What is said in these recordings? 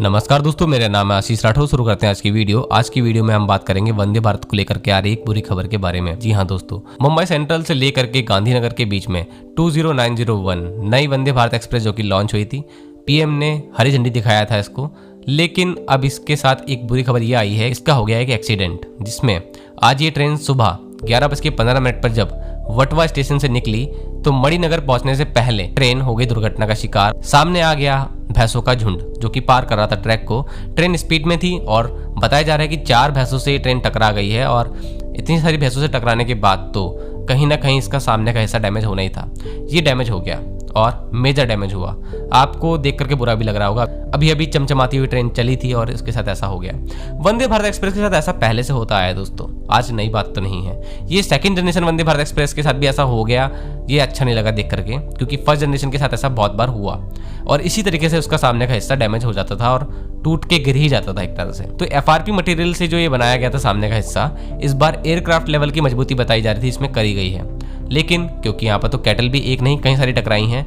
नमस्कार दोस्तों, मेरा नाम है आशीष राठौर। शुरू करते हैं आज की वीडियो। आज की वीडियो में हम बात करेंगे वंदे भारत को लेकर के आ रही एक बुरी खबर के बारे में। जी हाँ दोस्तों, मुंबई सेंट्रल से लेकर के गांधीनगर के बीच में 20901 नई वंदे भारत एक्सप्रेस जो कि लॉन्च हुई थी, पीएम ने हरी झंडी दिखाया था इसको। लेकिन अब इसके साथ एक बुरी खबर ये आई है, इसका हो गया एक एक्सीडेंट, जिसमें आज ये ट्रेन सुबह 11:15 पर जब वटवा स्टेशन से निकली तो मणिनगर पहुंचने से पहले ट्रेन हो गई दुर्घटना का शिकार। सामने आ गया भैंसों का झुंड जो कि पार कर रहा था ट्रैक को। ट्रेन स्पीड में थी और बताया जा रहा है कि 4 भैंसों से ट्रेन टकरा गई है, और इतनी सारी भैंसों से टकराने के बाद तो कहीं ना कहीं इसका सामने का हिस्सा डैमेज होना ही था। ये डैमेज हो गया और मेजर डैमेज हुआ। आपको देख करके बुरा भी लग रहा होगा, अभी अभी चमचमाती हुई ट्रेन चली थी और इसके साथ ऐसा हो गया। वंदे भारत एक्सप्रेस के साथ ऐसा पहले से होता आया दोस्तों, आज नई बात तो नहीं है। ये second generation Vande Bharat express के साथ भी ऐसा हो गया। ये अच्छा नहीं लगा देख करके, क्योंकि फर्स्ट जनरेशन के साथ ऐसा बहुत बार हुआ और इसी तरीके से उसका सामने का हिस्सा डैमेज हो जाता था और टूट के गिर ही जाता था एक तरह से। तो एफआरपी मटेरियल से जो ये बनाया गया था सामने का हिस्सा, इस बार एयरक्राफ्ट लेवल की मजबूती बताई जा रही थी इसमें करी गई है। लेकिन क्योंकि यहाँ पर तो कैटल भी एक नहीं कई सारी टकराई हैं,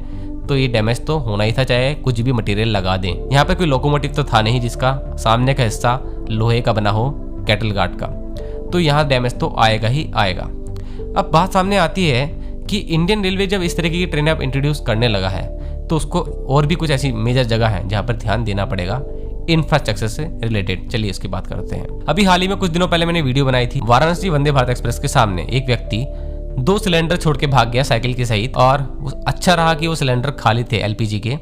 तो ये डैमेज तो होना ही था, चाहे कुछ भी मटेरियल लगा दें। यहाँ पे कोई लोकोमोटिव तो था नहीं जिसका सामने का हिस्सा लोहे का बना हो, कैटल गार्ड का, तो यहाँ डैमेज तो आएगा ही आएगा। अब बात सामने आती है कि इंडियन रेलवे जब इस तरीके की ट्रेनें अब इंट्रोड्यूस करने लगा है, तो उसको और भी कुछ ऐसी मेजर जगह है जहाँ पर ध्यान देना पड़ेगा इंफ्रास्ट्रक्चर से रिलेटेड। चलिए इसकी बात करते हैं। अभी हाल ही में कुछ दिनों पहले मैंने वीडियो बनाई थी, वाराणसी वंदे भारत एक्सप्रेस के सामने एक व्यक्ति 2 सिलेंडर छोड़ के भाग गया साइकिल के सहित, और अच्छा रहा कि वो सिलेंडर खाली थे एलपीजी के,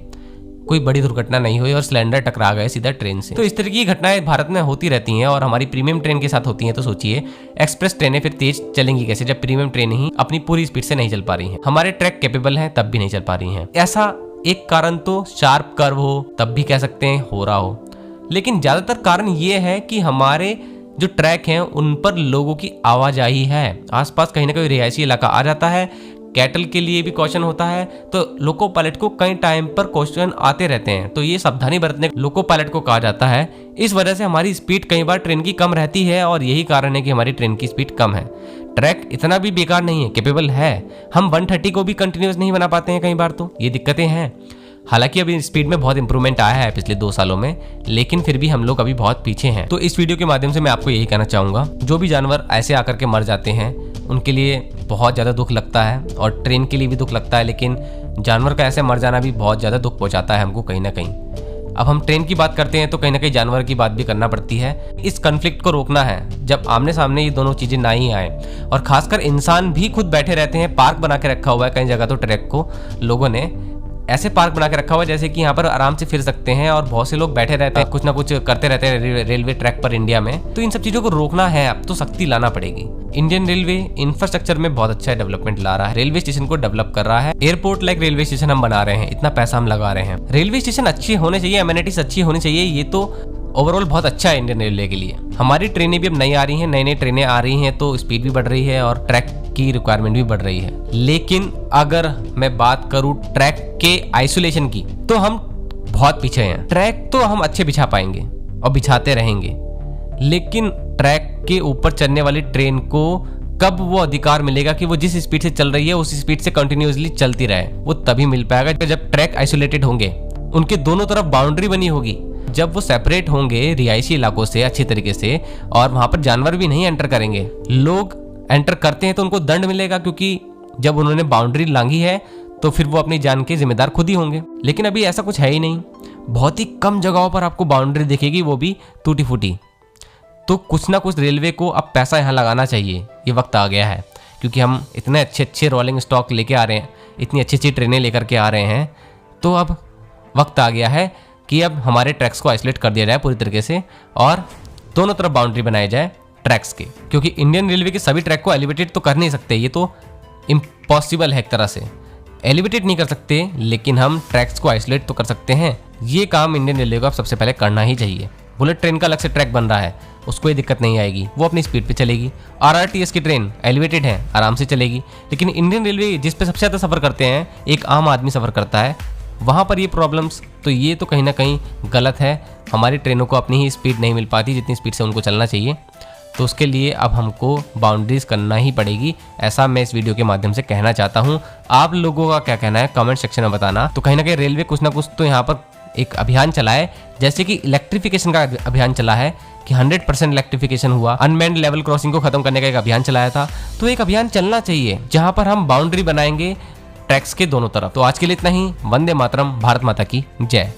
कोई बड़ी दुर्घटना नहीं हुई और सिलेंडर टकरा गए सीधा ट्रेन से। तो इस तरह की घटनाएं भारत में होती रहती हैं और हमारी प्रीमियम ट्रेन के साथ होती हैं। तो सोचिए एक्सप्रेस ट्रेनें फिर तेज चलेंगी कैसे जब प्रीमियम ट्रेन ही अपनी पूरी स्पीड से नहीं चल पा रही हैं। हमारे ट्रैक कैपेबल हैं तब भी नहीं चल पा रही हैं। ऐसा एक कारण तो शार्प कर्व हो तब भी कह सकते हैं हो रहा हो, लेकिन ज्यादातर कारण ये है कि हमारे जो ट्रैक हैं उन पर लोगों की आवाजाही है। आसपास कहीं ना कहीं रिहायशी इलाका आ जाता है, कैटल के लिए भी क्वेश्चन होता है, तो लोको पायलट को कई टाइम पर क्वेश्चन आते रहते हैं। तो ये सावधानी बरतने लोको पायलट को कहा जाता है। इस वजह से हमारी स्पीड कई बार ट्रेन की कम रहती है और यही कारण है कि हमारी ट्रेन की स्पीड कम है। ट्रैक इतना भी बेकार नहीं है, कैपेबल है। हम 130 को भी कंटिन्यूस नहीं बना पाते हैं कई बार, तो ये दिक्कतें हैं। हालांकि अभी स्पीड में बहुत इंप्रूवमेंट आया है पिछले 2 सालों में, लेकिन फिर भी हम लोग अभी बहुत पीछे हैं। तो इस वीडियो के माध्यम से मैं आपको यही कहना चाहूंगा, जो भी जानवर ऐसे आकर के मर जाते हैं उनके लिए बहुत ज़्यादा दुख लगता है और ट्रेन के लिए भी दुख लगता है, लेकिन जानवर का ऐसे मर जाना भी बहुत ज़्यादा दुख पहुंचाता है हमको कहीं ना कहीं। अब हम ट्रेन की बात करते हैं तो कहीं ना कहीं जानवर की बात भी करना पड़ती है। इस कन्फ्लिक्ट को रोकना है जब आमने सामने ये दोनों चीज़ें ना ही आए, और खासकर इंसान भी खुद बैठे रहते हैं। पार्क बना के रखा हुआ है कई जगह, तो ट्रैक को लोगों ने ऐसे पार्क बना के रखा हुआ है जैसे कि यहाँ पर आराम से फिर सकते हैं, और बहुत से लोग बैठे रहते हैं, कुछ ना कुछ करते रहते हैं रेलवे ट्रैक पर इंडिया में। तो इन सब चीजों को रोकना है, अब तो सख्ती लाना पड़ेगी। इंडियन रेलवे इंफ्रास्ट्रक्चर में बहुत अच्छा डेवलपमेंट ला रहा है, रेलवे स्टेशन को डेवलप कर रहा है। एयरपोर्ट लाइक रेलवे स्टेशन हम बना रहे हैं, इतना पैसा हम लगा रहे हैं। रेलवे स्टेशन अच्छे होने चाहिए, एमेनिटीज अच्छी होनी चाहिए, ये तो ओवरऑल बहुत अच्छा है इंडियन रेलवे के लिए। हमारी ट्रेनें भी अब नई आ रही हैं, नई नई ट्रेनें आ रही हैं, तो स्पीड भी बढ़ रही है और ट्रैक की रिक्वायरमेंट भी बढ़ रही है। लेकिन अगर मैं बात करूं ट्रैक के आइसोलेशन की, तो हम बहुत पीछे हैं। ट्रैक तो हम अच्छे बिछा पाएंगे और बिछाते रहेंगे, लेकिन ट्रैक के ऊपर चलने वाली ट्रेन को कब वो अधिकार मिलेगा कि वो जिस स्पीड से चल रही है उस स्पीड से कंटिन्यूअसली चलती रहे, वो तभी मिल पाएगा जब ट्रैक आइसोलेटेड होंगे, उनके दोनों तरफ बाउंड्री बनी होगी, जब वो सेपरेट होंगे रिहायशी इलाकों से अच्छी तरीके से, और वहां पर जानवर भी नहीं एंटर करेंगे। लोग एंटर करते हैं तो उनको दंड मिलेगा, क्योंकि जब उन्होंने बाउंड्री लांघी है तो फिर वो अपनी जान के जिम्मेदार खुद ही होंगे। लेकिन अभी ऐसा कुछ है ही नहीं, बहुत ही कम जगहों पर आपको बाउंड्री दिखेगी, वो भी टूटी फूटी। तो कुछ ना कुछ रेलवे को अब पैसा यहाँ लगाना चाहिए, ये वक्त आ गया है, क्योंकि हम इतने अच्छे अच्छे रोलिंग स्टॉक लेके आ रहे हैं, इतनी अच्छी अच्छी ट्रेनें लेकर के आ रहे हैं, तो अब वक्त आ गया है कि अब हमारे ट्रैक्स को आइसोलेट कर दिया जाए पूरी तरीके से और दोनों तरफ बाउंड्री बनाई जाए ट्रैक्स के। क्योंकि इंडियन रेलवे के सभी ट्रैक को एलिवेटेड तो कर नहीं सकते, ये तो इम्पॉसिबल है एक तरह से, एलिवेटेड नहीं कर सकते, लेकिन हम ट्रैक्स को आइसोलेट तो कर सकते हैं। ये काम इंडियन रेलवे को अब सबसे पहले करना ही चाहिए। बुलेट ट्रेन का अलग से ट्रैक बन रहा है, उसको ये दिक्कत नहीं आएगी, वो अपनी स्पीड पे चलेगी। आरआरटीएस की ट्रेन एलिवेटेड है, आराम से चलेगी। लेकिन इंडियन रेलवे जिस पे सबसे ज़्यादा सफ़र करते हैं, एक आम आदमी सफ़र करता है, वहाँ पर ये प्रॉब्लम्स, तो ये तो कहीं ना कहीं गलत है। हमारी ट्रेनों को अपनी ही स्पीड नहीं मिल पाती जितनी स्पीड से उनको चलना चाहिए, तो उसके लिए अब हमको बाउंड्रीज करना ही पड़ेगी, ऐसा मैं इस वीडियो के माध्यम से कहना चाहता हूँ। आप लोगों का क्या कहना है कमेंट सेक्शन में बताना। तो कहीं ना कहीं रेलवे कुछ ना कुछ तो यहाँ पर एक अभियान चलाए, जैसे कि इलेक्ट्रिफिकेशन का अभियान चला है कि 100% इलेक्ट्रिफिकेशन हुआ, अनमेन्ड लेवल क्रॉसिंग को खत्म करने का एक अभियान चलाया था। तो एक अभियान चलना चाहिए जहां पर हम बाउंड्री बनाएंगे ट्रैक्स के दोनों तरफ। तो आज के लिए इतना ही। वंदे मातरम, भारत माता की जय।